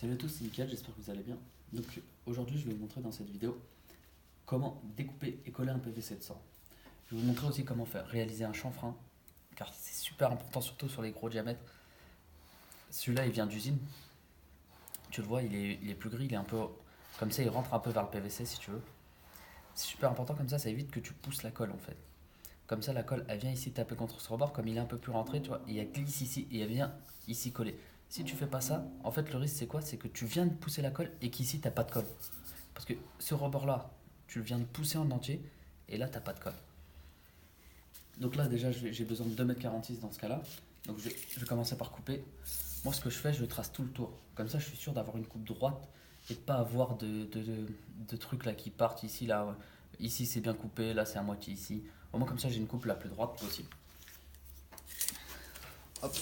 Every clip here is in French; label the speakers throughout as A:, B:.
A: Salut à tous, c'est Mickaël, j'espère que vous allez bien. Donc aujourd'hui je vais vous montrer dans cette vidéo comment découper et coller un PVC de 100. Je vais vous montrer aussi comment faire réaliser un chanfrein, car c'est super important surtout sur les gros diamètres. Celui-là il vient d'usine, tu le vois il est plus gris, il est un peu comme ça, il rentre un peu vers le PVC si tu veux. C'est super important comme ça évite que tu pousses la colle en fait. Comme ça la colle elle vient ici taper contre ce rebord, comme il est un peu plus rentré, tu vois, et elle glisse ici et elle vient ici coller. Si tu fais pas ça, en fait le risque c'est quoi? C'est que tu viens de pousser la colle et qu'ici t'as pas de colle. Parce que ce rebord là, tu le viens de pousser en entier et là t'as pas de colle. Donc là déjà j'ai besoin de 2,46 m dans ce cas là. Donc je vais commencer par couper. Moi ce que je fais, je trace tout le tour. Comme ça je suis sûr d'avoir une coupe droite et de pas avoir de trucs là qui partent ici, là. Ici c'est bien coupé, là c'est à moitié ici. Au moins comme ça j'ai une coupe la plus droite possible. Hop.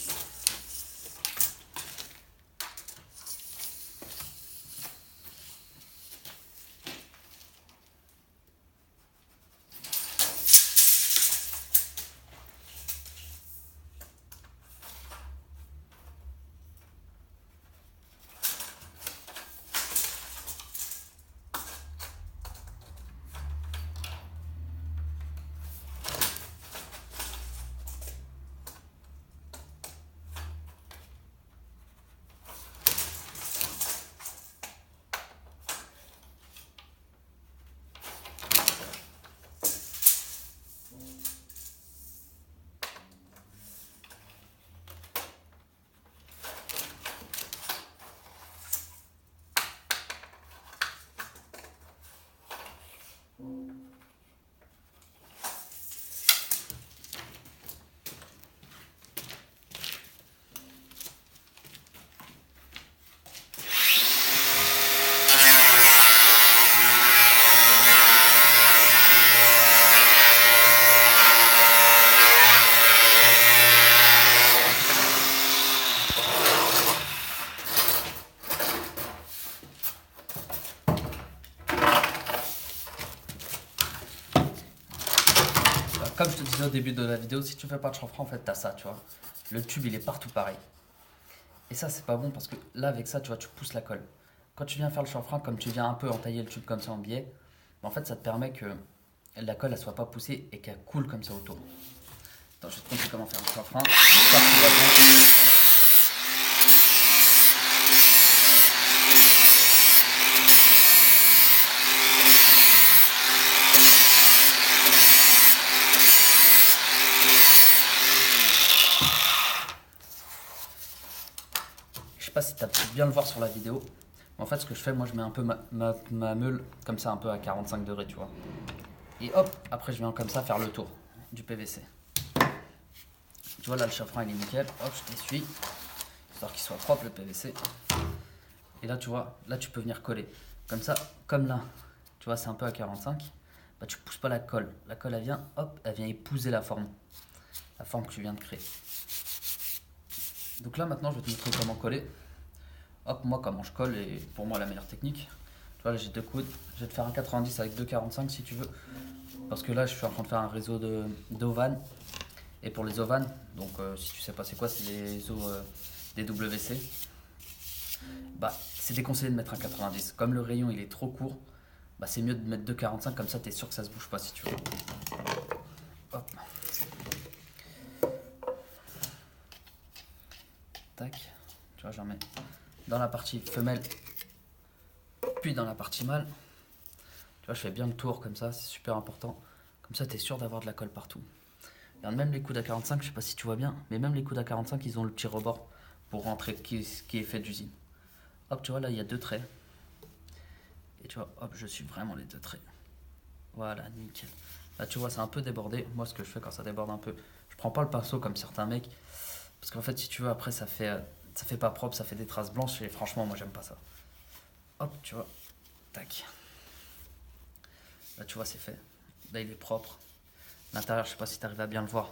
A: Comme je te disais au début de la vidéo, si tu fais pas de chanfrein, en fait, t'as ça, tu vois. Le tube, il est partout pareil. Et ça, c'est pas bon parce que là, avec ça, tu vois, tu pousses la colle. Quand tu viens faire le chanfrein, comme tu viens un peu entailler le tube comme ça en biais, en fait, ça te permet que la colle, elle soit pas poussée et qu'elle coule comme ça autour. Attends, je vais te montrer comment faire le chanfrein. J'espère que tu vois bien. Je sais pas si tu as pu bien le voir sur la vidéo. En fait, ce que je fais, moi, je mets un peu ma meule comme ça, un peu à 45 degrés, tu vois. Et hop, après, je viens comme ça faire le tour du PVC. Tu vois, là, le chanfrein, il est nickel. Hop, je t'essuie, histoire qu'il soit propre, le PVC. Et là, tu vois, là, tu peux venir coller. Comme ça, comme là, tu vois, c'est un peu à 45. Bah, tu pousses pas la colle. La colle, elle vient, hop, elle vient épouser la forme que tu viens de créer. Donc là, maintenant, je vais te montrer comment coller. Hop, moi, comment je colle, et pour moi, la meilleure technique. Tu vois, là, j'ai deux coudes. Je vais te faire un 90 avec 2,45 si tu veux. Parce que là, je suis en train de faire un réseau d'ovanes. Et pour les ovanes, donc si tu sais pas c'est quoi, c'est les os des WC. Bah, c'est déconseillé de mettre un 90. Comme le rayon il est trop court, bah, c'est mieux de mettre 2,45, comme ça tu es sûr que ça se bouge pas si tu veux. Hop. Tac. Tu vois, j'en mets dans la partie femelle, puis dans la partie mâle. Tu vois, je fais bien le tour comme ça, c'est super important. Comme ça tu es sûr d'avoir de la colle partout. Regarde, même les coudes à 45, je sais pas si tu vois bien, mais même les coudes à 45, ils ont le petit rebord pour rentrer qui est fait d'usine. Hop, tu vois, là, il y a deux traits. Et tu vois, hop, je suis vraiment les deux traits. Voilà, nickel. Là, tu vois, c'est un peu débordé. Moi, ce que je fais quand ça déborde un peu, je prends pas le pinceau comme certains mecs. Parce qu'en fait, si tu veux, après, ça fait pas propre, ça fait des traces blanches. Et franchement, moi, j'aime pas ça. Hop, tu vois, tac. Là, tu vois, c'est fait. Là, il est propre. L'intérieur, je sais pas si tu arrives à bien le voir.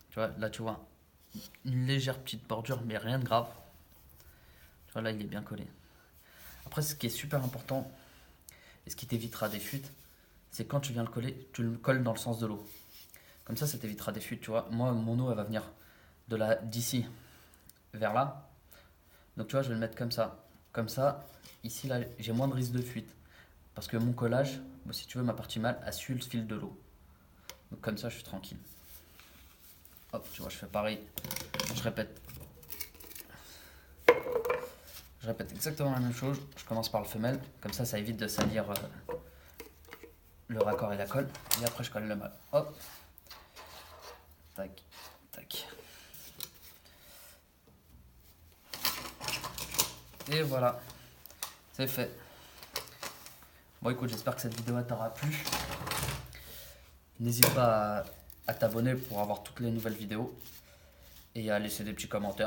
A: Tu vois, là, tu vois, une légère petite bordure, mais rien de grave. Tu vois, là, il est bien collé. Après, ce qui est super important, et ce qui t'évitera des fuites, c'est quand tu viens le coller, tu le colles dans le sens de l'eau. Comme ça t'évitera des fuites, tu vois. Moi, mon eau, elle va venir d'ici vers là. Donc tu vois, je vais le mettre comme ça. Comme ça, ici, là, j'ai moins de risque de fuite. Parce que mon collage, bon, si tu veux, ma partie mâle a suivi le fil de l'eau. Donc comme ça, je suis tranquille. Hop, tu vois, je fais pareil. Je répète. Je répète exactement la même chose. Je commence par le femelle. Comme ça évite de salir le raccord et la colle. Et après, je colle le mâle. Hop. Tac, tac. Et voilà. C'est fait. Bon, écoute, j'espère que cette vidéo t'aura plu. N'hésite pas à t'abonner pour avoir toutes les nouvelles vidéos. Et à laisser des petits commentaires.